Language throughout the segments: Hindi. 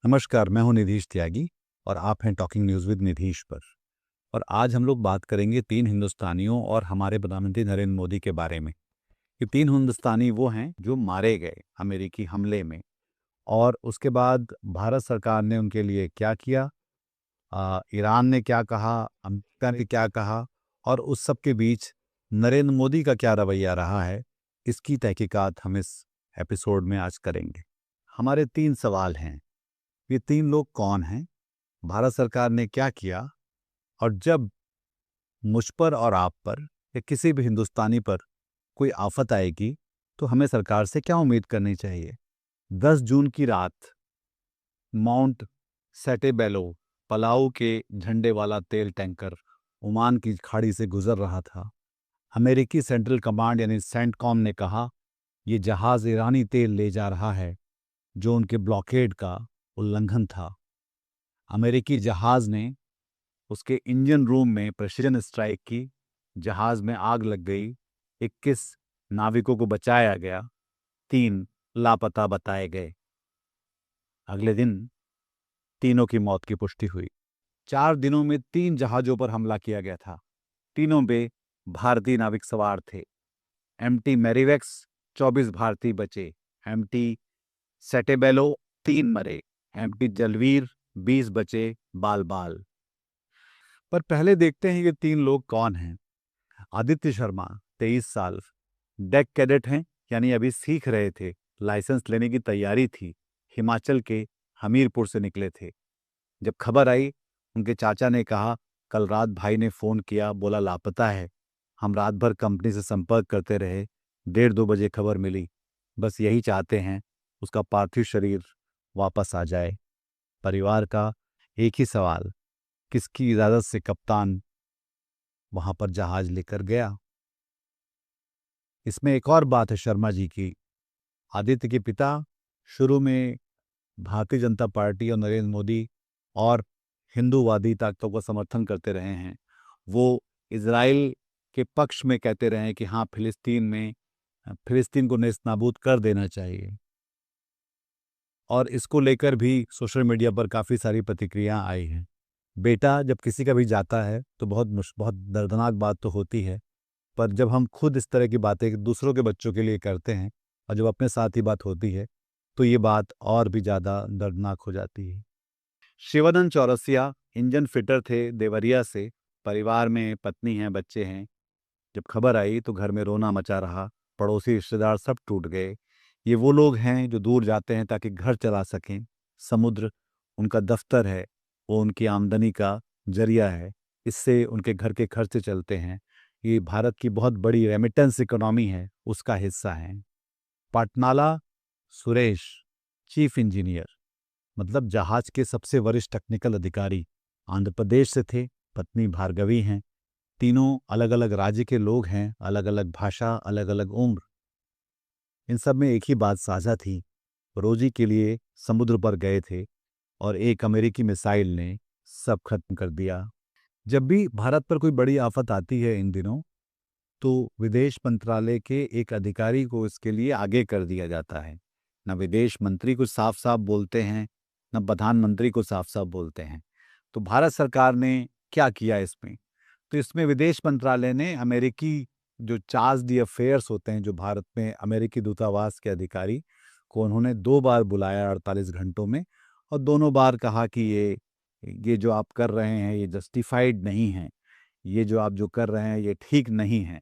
नमस्कार, मैं हूं निधीश त्यागी और आप हैं टॉकिंग न्यूज़ विद निधीश पर। और आज हम लोग बात करेंगे तीन हिंदुस्तानियों और हमारे प्रधानमंत्री नरेंद्र मोदी के बारे में। ये तीन हिंदुस्तानी वो हैं जो मारे गए अमेरिकी हमले में, और उसके बाद भारत सरकार ने उनके लिए क्या किया, ईरान ने क्या कहा, अमेरिका ने क्या कहा, और उस सब के बीच नरेंद्र मोदी का क्या रवैया रहा है, इसकी तहकीकात हम इस एपिसोड में आज करेंगे। हमारे तीन सवाल हैं। ये तीन लोग कौन हैं, भारत सरकार ने क्या किया, और जब मुझ पर और आप पर या किसी भी हिंदुस्तानी पर कोई आफत आएगी तो हमें सरकार से क्या उम्मीद करनी चाहिए। 10 जून की रात माउंट सेटेबेलो, पलाऊ के झंडे वाला तेल टैंकर ओमान की खाड़ी से गुजर रहा था। अमेरिकी सेंट्रल कमांड यानी सेंटकॉम ने कहा ये जहाज ईरानी तेल ले जा रहा है, जो उनके ब्लॉकेड का उल्लंघन था। अमेरिकी जहाज ने उसके इंजन रूम में प्रेसिजन स्ट्राइक की, जहाज में आग लग गई, 21 नाविकों को बचाया गया, 3 लापता बताए गए। अगले दिन तीनों की मौत की पुष्टि हुई। 4 दिनों में 3 जहाजों पर हमला किया गया था। तीनों में भारतीय नाविक सवार थे। एमटी मैरीवेक्स 24 भारतीय बचे, एमटी सेटेबेलो 3 मरे, एमटी जलवीर 20 बचे बाल बाल। पर पहले देखते हैं ये तीन लोग कौन हैं। आदित्य शर्मा 23 साल, डेक कैडेट हैं, यानी अभी सीख रहे थे, लाइसेंस लेने की तैयारी थी, हिमाचल के हमीरपुर से निकले थे। जब खबर आई, उनके चाचा ने कहा कल रात भाई ने फोन किया, बोला लापता है। हम रात भर कंपनी से संपर्क करते रहे, 1:30-2 बजे खबर मिली। बस यही चाहते हैं उसका पार्थिव शरीर वापस आ जाए। परिवार का एक ही सवाल, किसकी इजाजत से कप्तान वहां पर जहाज लेकर गया। इसमें एक और बात है शर्मा जी की। आदित्य के पिता शुरू में भारतीय जनता पार्टी और नरेंद्र मोदी और हिंदूवादी ताकतों का समर्थन करते रहे हैं। वो इजराइल के पक्ष में कहते रहे हैं कि हाँ, फिलिस्तीन को नेस्तनाबूद कर देना चाहिए, और इसको लेकर भी सोशल मीडिया पर काफ़ी सारी प्रतिक्रियाएं आई हैं। बेटा जब किसी का भी जाता है तो बहुत दर्दनाक बात तो होती है, पर जब हम खुद इस तरह की बातें दूसरों के बच्चों के लिए करते हैं और जब अपने साथ ही बात होती है तो ये बात और भी ज़्यादा दर्दनाक हो जाती है। शिवानंद चौरसिया इंजन फिटर थे देवरिया से, परिवार में पत्नी हैं, बच्चे हैं। जब खबर आई तो घर में रोना मचा रहा, पड़ोसी रिश्तेदार सब टूट गए। ये वो लोग हैं जो दूर जाते हैं ताकि घर चला सकें। समुद्र उनका दफ्तर है, वो उनकी आमदनी का जरिया है, इससे उनके घर के खर्चे चलते हैं। ये भारत की बहुत बड़ी रेमिटेंस इकोनॉमी है, उसका हिस्सा है। पाटनाला सुरेश, चीफ इंजीनियर, मतलब जहाज के सबसे वरिष्ठ टेक्निकल अधिकारी, आंध्र प्रदेश से थे। पत्नी भार्गवी हैं। तीनों अलग अलग राज्य के लोग हैं, अलग अलग भाषा, अलग अलग उम्र। इन सब में एक ही बात साझा थी, रोजी के लिए समुद्र पर गए थे और एक अमेरिकी मिसाइल ने सब खत्म कर दिया। जब भी भारत पर कोई बड़ी आफत आती है इन दिनों, तो विदेश मंत्रालय के एक अधिकारी को इसके लिए आगे कर दिया जाता है। न विदेश मंत्री को साफ साफ बोलते हैं, न प्रधानमंत्री को साफ साफ बोलते हैं। तो भारत सरकार ने क्या किया इसमें? तो इसमें विदेश मंत्रालय ने अमेरिकी जो चार्ज दी अफेयर्स होते हैं, जो भारत में अमेरिकी दूतावास के अधिकारी को, उन्होंने 2 बार बुलाया 48 घंटों में, और दोनों बार कहा कि ये जो आप कर रहे हैं ये जस्टिफाइड नहीं है, ये जो आप जो कर रहे हैं ये ठीक नहीं है।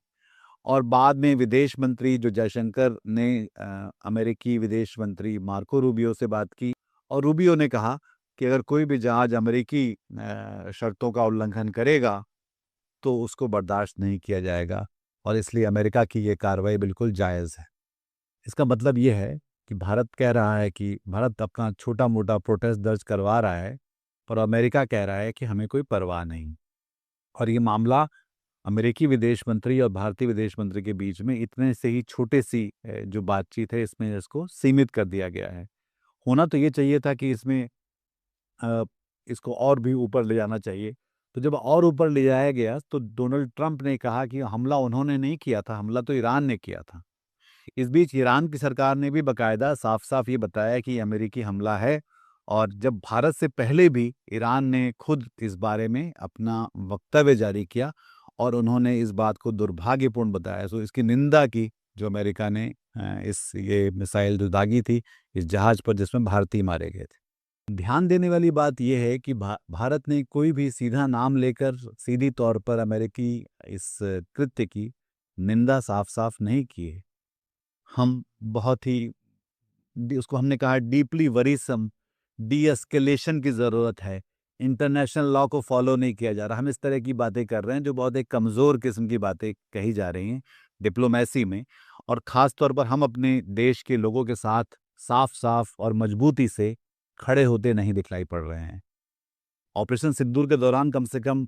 और बाद में विदेश मंत्री जो जयशंकर ने अमेरिकी विदेश मंत्री मार्को रूबियो से बात की, और रूबियो ने कहा कि अगर कोई भी जहाज अमेरिकी शर्तों का उल्लंघन करेगा तो उसको बर्दाश्त नहीं किया जाएगा, और इसलिए अमेरिका की ये कार्रवाई बिल्कुल जायज़ है। इसका मतलब ये है कि भारत कह रहा है कि भारत अपना छोटा मोटा प्रोटेस्ट दर्ज करवा रहा है, और अमेरिका कह रहा है कि हमें कोई परवाह नहीं। और ये मामला अमेरिकी विदेश मंत्री और भारतीय विदेश मंत्री के बीच में इतने से ही छोटे सी जो बातचीत है, इसमें इसको सीमित कर दिया गया है। होना तो ये चाहिए था कि इसमें अ, इसको और भी ऊपर ले जाना चाहिए। तो जब और ऊपर ले जाया गया तो डोनाल्ड ट्रंप ने कहा कि हमला उन्होंने नहीं किया था, हमला तो ईरान ने किया था। इस बीच ईरान की सरकार ने भी बाकायदा साफ साफ ये बताया कि ये अमेरिकी हमला है, और जब भारत से पहले भी ईरान ने खुद इस बारे में अपना वक्तव्य जारी किया और उन्होंने इस बात को दुर्भाग्यपूर्ण बताया, तो इसकी निंदा की जो अमेरिका ने ये मिसाइल जो दागी थी इस जहाज पर जिसमें भारतीय मारे गए थे। ध्यान देने वाली बात यह है कि भारत ने कोई भी सीधा नाम लेकर सीधी तौर पर अमेरिकी इस कृत्य की निंदा साफ साफ नहीं की है। हम बहुत ही उसको हमने कहा डीपली वरीसम, डी एस्केलेशन की ज़रूरत है, इंटरनेशनल लॉ को फॉलो नहीं किया जा रहा। हम इस तरह की बातें कर रहे हैं जो बहुत एक कमज़ोर किस्म की बातें कही जा रही हैं डिप्लोमेसी में, और ख़ास तौर पर हम अपने देश के लोगों के साथ साफ साफ और मजबूती से खड़े होते नहीं दिखलाई पड़ रहे हैं। ऑपरेशन सिंदूर के दौरान कम से कम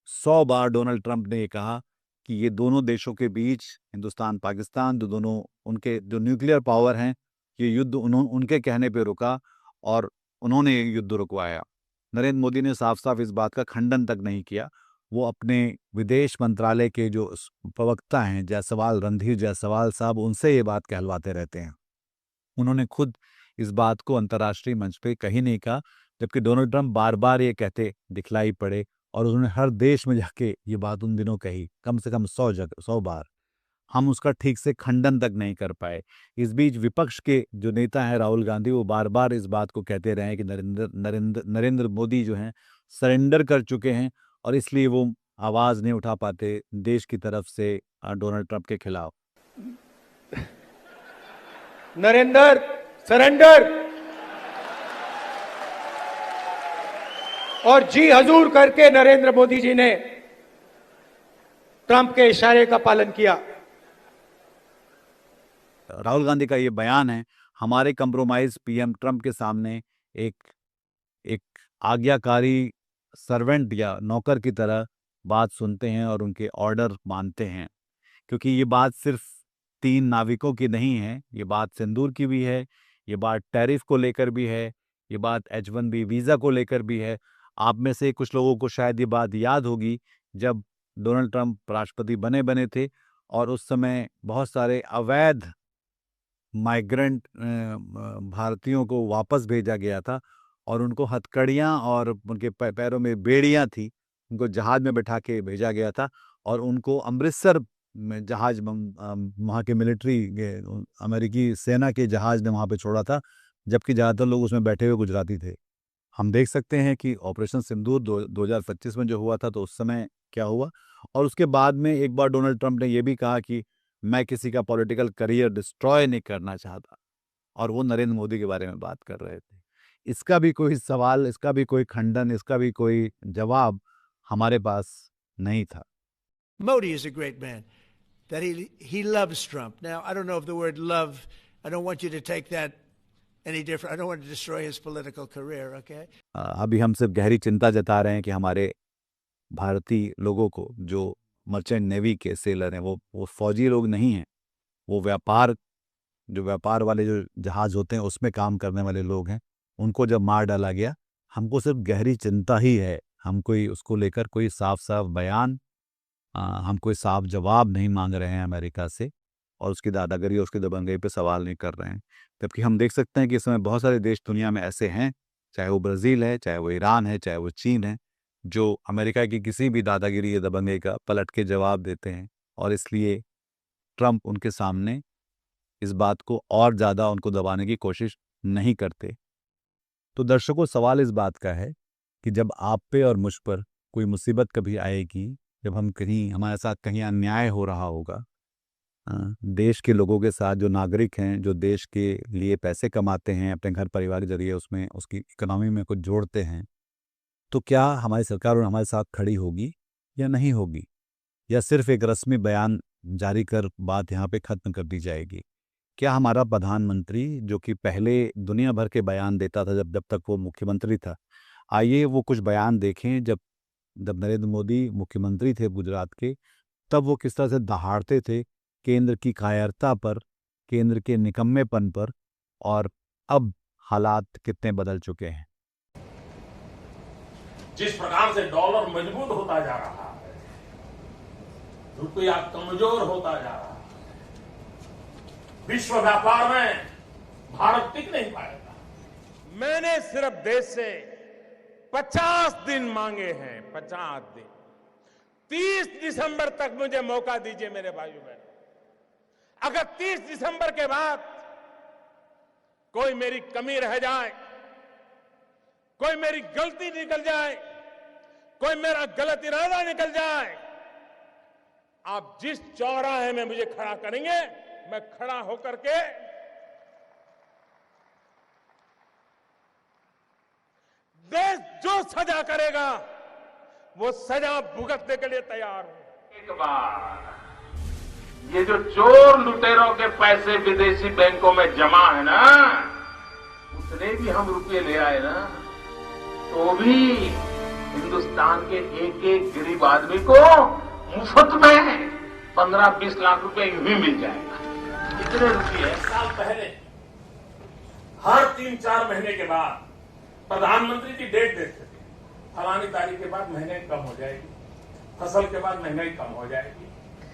100 बार डोनाल्ड ट्रंप ने ये कहा कि ये दोनों देशों के बीच, हिंदुस्तान पाकिस्तान, जो दोनों उनके जो न्यूक्लियर पावर हैं, ये युद्ध उनके कहने पे रुका और उन्होंने ये युद्ध रुकवाया। नरेंद्र मोदी ने साफ साफ इस बात का खंडन तक नहीं किया। वो अपने विदेश मंत्रालय के जो प्रवक्ता हैं जायसवाल, रणधीर जायसवाल साहब, उनसे ये बात कहलवाते रहते हैं। उन्होंने खुद इस बात को अंतर्राष्ट्रीय मंच पे कहीं नहीं कहा, जबकि डोनाल्ड ट्रंप बार बार ये कहते दिखलाई पड़े और उन्होंने हर देश में जाके ये बात उन दिनों कही, कम से कम 100 बार। हम उसका ठीक से खंडन तक नहीं कर पाए। इस बीच विपक्ष के जो नेता हैं राहुल गांधी, वो बार बार इस बात को कहते रहे कि नरेंद्र मोदी जो हैं सरेंडर कर चुके हैं और इसलिए वो आवाज़ नहीं उठा पाते देश की तरफ से डोनाल्ड ट्रंप के खिलाफ। नरेंद्र सरेंडर और जी हजूर करके नरेंद्र मोदी जी ने ट्रंप के इशारे का पालन किया। राहुल गांधी का ये बयान है, हमारे कंप्रोमाइज पीएम ट्रंप के सामने एक आज्ञाकारी सर्वेंट या नौकर की तरह बात सुनते हैं और उनके ऑर्डर मानते हैं, क्योंकि ये बात सिर्फ 3 नाविकों की नहीं है, ये बात सिंदूर की भी है, ये बात टैरिफ को लेकर भी है, ये बात H1B वीज़ा को लेकर भी है। आप में से कुछ लोगों को शायद ये बात याद होगी, जब डोनाल्ड ट्रंप राष्ट्रपति बने थे और उस समय बहुत सारे अवैध माइग्रेंट भारतीयों को वापस भेजा गया था और उनको हथकड़ियाँ और उनके पैरों में बेड़ियाँ थी, उनको जहाज में बैठा के भेजा गया था और उनको अमृतसर में जहाज वहाँ के मिलिट्री अमेरिकी सेना के जहाज ने वहाँ पे छोड़ा था, जबकि ज़्यादातर लोग उसमें बैठे हुए गुजराती थे। हम देख सकते हैं कि ऑपरेशन सिंदूर 2025 में जो हुआ था, तो उस समय क्या हुआ, और उसके बाद में एक बार डोनाल्ड ट्रंप ने यह भी कहा कि मैं किसी का पॉलिटिकल करियर डिस्ट्रॉय नहीं करना चाहता, और वो नरेंद्र मोदी के बारे में बात कर रहे थे। इसका भी कोई सवाल, इसका भी कोई खंडन, इसका भी कोई जवाब हमारे पास नहीं था। Modi is a great man. That he loves Trump. Now, I don't know if the word love, I don't want you to take that any different. I don't want to destroy his political career, okay? अभी हम सिर्फ गहरी चिंता जता रहे हैं कि हमारे भारतीय लोगों को, जो मर्चेंट नेवी के सेलर हैं, वो फौजी लोग नहीं हैं, वो व्यापार वाले जो जहाज होते हैं उसमें काम करने वाले लोग हैं, उनको जब मार डाला गया, हमको सिर्फ गहरी चिंता ही है। हम कोई उसको लेकर कोई साफ साफ बयान, हम कोई साफ जवाब नहीं मांग रहे हैं अमेरिका से, और उसकी दादागिरी और उसकी दबंगई पे सवाल नहीं कर रहे हैं। जबकि हम देख सकते हैं कि इस समय बहुत सारे देश दुनिया में ऐसे हैं, चाहे वो ब्राज़ील है, चाहे वो ईरान है, चाहे वो चीन है, जो अमेरिका की किसी भी दादागिरी या दबंगई का पलट के जवाब देते हैं, और इसलिए ट्रंप उनके सामने इस बात को और ज़्यादा उनको दबाने की कोशिश नहीं करते। तो दर्शकों, सवाल इस बात का है कि जब आप पे और मुझ पर कोई मुसीबत कभी आएगी, जब हमारे साथ कहीं अन्याय हो रहा होगा, देश के लोगों के साथ, जो नागरिक हैं, जो देश के लिए पैसे कमाते हैं, अपने घर परिवार के जरिए उसमें उसकी इकोनॉमी में कुछ जोड़ते हैं, तो क्या हमारी सरकार और हमारे साथ खड़ी होगी या नहीं होगी, या सिर्फ एक रस्मी बयान जारी कर बात यहाँ पे ख़त्म कर दी जाएगी? क्या हमारा प्रधानमंत्री, जो कि पहले दुनिया भर के बयान देता था जब तक वो मुख्यमंत्री था, आइए वो कुछ बयान देखें जब नरेंद्र मोदी मुख्यमंत्री थे गुजरात के, तब वो किस तरह से दहाड़ते थे केंद्र की कायरता पर, केंद्र के निकम्मेपन पर, और अब हालात कितने बदल चुके हैं। जिस प्रकार से डॉलर मजबूत होता जा रहा है, रुपया कमजोर होता जा रहा है, विश्व व्यापार में भारत टिक नहीं पाएगा। मैंने सिर्फ देश से 50 दिन मांगे हैं, 50 दिन। 30 दिसंबर तक मुझे मौका दीजिए मेरे भाइयों बहनों। अगर 30 दिसंबर के बाद कोई मेरी कमी रह जाए, कोई मेरी गलती निकल जाए, कोई मेरा गलत इरादा निकल जाए, आप जिस चौराहे में मुझे खड़ा करेंगे, मैं खड़ा होकर के देश जो सजा करेगा वो सजा भुगतने के लिए तैयार हूं। एक बार ये जो चोर लुटेरों के पैसे विदेशी बैंकों में जमा है ना, उतने भी हम रुपये ले आए ना, तो भी हिंदुस्तान के एक एक गरीब आदमी को मुफ्त में 15-20 लाख रुपए यूं ही मिल जाएगा। इतने रुपये साल पहले हर 3-4 महीने के बाद प्रधानमंत्री की डेट देते थे, फलानी तारीख के बाद महंगाई कम हो जाएगी, फसल के बाद महंगाई कम हो जाएगी,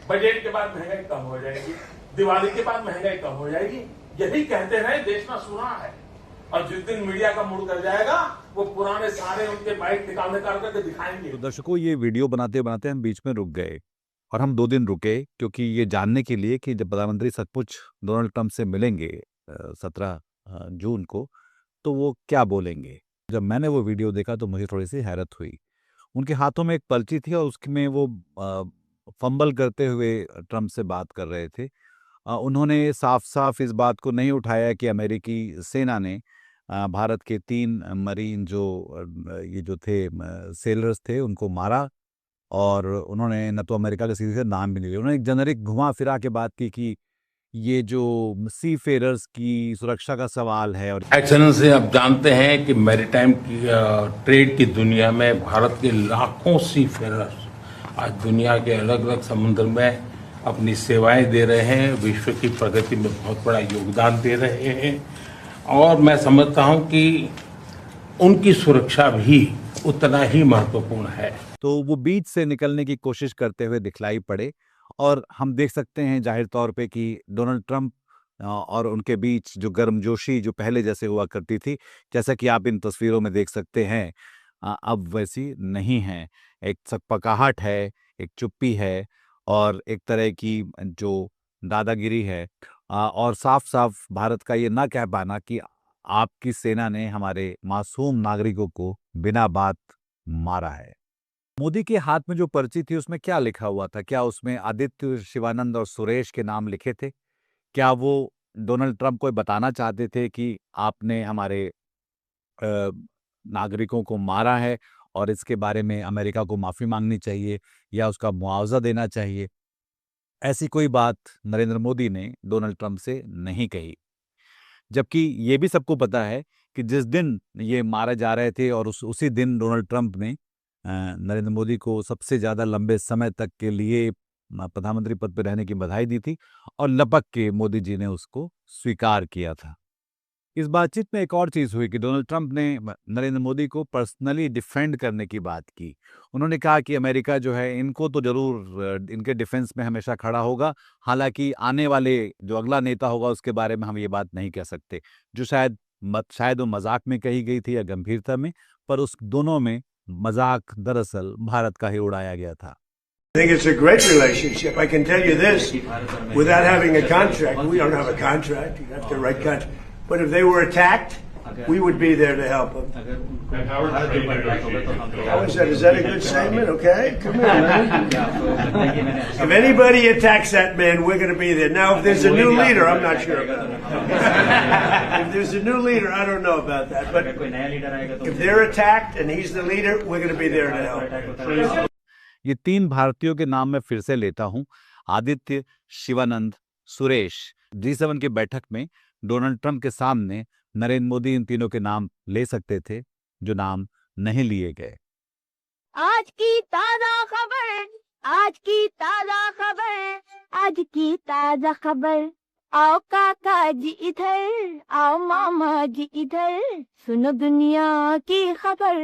बजट के बाद महंगाई कम हो जाएगी, दिवाली के बाद महंगाई कम हो जाएगी। यही कहते रहे, देश में सुना है। और जिस दिन मीडिया का मूड कर जाएगा, वो पुराने सारे उनके बाइक निकाल करके दिखाएंगे। तो दर्शकों, ये वीडियो बनाते बनाते हम बीच में रुक गए और हम 2 दिन रुके, क्योंकि ये जानने के लिए कि जब प्रधानमंत्री सचमुच डोनाल्ड ट्रंप से मिलेंगे 17 जून को, तो वो क्या बोलेंगे। जब मैंने वो वीडियो देखा तो मुझे थोड़ी सी हैरत हुई। उनके हाथों में एक पर्ची थी और उसमें वो फंबल करते हुए ट्रंप से बात कर रहे थे। उन्होंने साफ साफ इस बात को नहीं उठाया कि अमेरिकी सेना ने भारत के 3 मरीन ये जो थे सेलर्स थे, उनको मारा, और उन्होंने न तो अमेरिका का सीधे नाम भी नहीं लिया। उन्होंने एक जेनरिक घुमा फिरा के बात की कि ये जो सी फेरर्स की सुरक्षा का सवाल है। और एक्सेलेंसी, आप जानते हैं कि मैरीटाइम की ट्रेड की दुनिया में भारत के लाखों सी फेरर्स आज दुनिया के अलग अलग समुद्र में अपनी सेवाएं दे रहे हैं, विश्व की प्रगति में बहुत बड़ा योगदान दे रहे हैं, और मैं समझता हूं कि उनकी सुरक्षा भी उतना ही महत्वपूर्ण है। तो वो बीच से निकलने की कोशिश करते हुए दिखलाई पड़े, और हम देख सकते हैं जाहिर तौर पे कि डोनाल्ड ट्रंप और उनके बीच जो गर्मजोशी जो पहले जैसे हुआ करती थी, जैसा कि आप इन तस्वीरों में देख सकते हैं, अब वैसी नहीं है। एक सकपकाहट है, एक चुप्पी है, और एक तरह की जो दादागिरी है, और साफ साफ भारत का ये ना कह पाना कि आपकी सेना ने हमारे मासूम नागरिकों को बिना बात मारा है। मोदी के हाथ में जो पर्ची थी उसमें क्या लिखा हुआ था? क्या उसमें आदित्य, शिवानंद और सुरेश के नाम लिखे थे? क्या वो डोनाल्ड ट्रंप को बताना चाहते थे कि आपने हमारे नागरिकों को मारा है और इसके बारे में अमेरिका को माफी मांगनी चाहिए या उसका मुआवजा देना चाहिए? ऐसी कोई बात नरेंद्र मोदी ने डोनाल्ड ट्रंप से नहीं कही, जबकि ये भी सबको पता है कि जिस दिन ये मारे जा रहे थे और उसी दिन डोनाल्ड ट्रंप ने नरेंद्र मोदी को सबसे ज़्यादा लंबे समय तक के लिए प्रधानमंत्री पद पर रहने की बधाई दी थी, और लपक के मोदी जी ने उसको स्वीकार किया था। इस बातचीत में एक और चीज़ हुई कि डोनाल्ड ट्रंप ने नरेंद्र मोदी को पर्सनली डिफेंड करने की बात की। उन्होंने कहा कि अमेरिका जो है इनको तो ज़रूर इनके डिफेंस में हमेशा खड़ा होगा, हालांकि आने वाले जो अगला नेता होगा उसके बारे में हम ये बात नहीं कह सकते, जो शायद वो मजाक में कही गई थी या गंभीरता में, पर उस दोनों में मजाक दरअसल भारत का ही उड़ाया गया था। I think it's a great relationship. I can tell you this, without having a contract, we don't have a contract, you have to write contract. But if they were attacked, we would be there to help them. How is that? Is that a good statement? Okay, come here, man. If anybody attacks that man, we're going to be there. Now, if there's a new leader, I'm not sure about that. If there's a new leader, I don't know about that. But if they're attacked and he's the leader, we're going to be there to help. ये 3 भारतीयों के नाम मैं फिर से लेता हूं, आदित्य, शिवानंद, सुरेश। G7 की बैठक में डोनाल्ड ट्रंप के सामने नरेंद्र मोदी इन तीनों के नाम ले सकते थे, जो नाम नहीं लिए गए। आज की ताजा खबर, आज की ताजा खबर, आज की ताजा खबर। आओ काका जी इधर, आओ मामा जी इधर, सुनो दुनिया की खबर।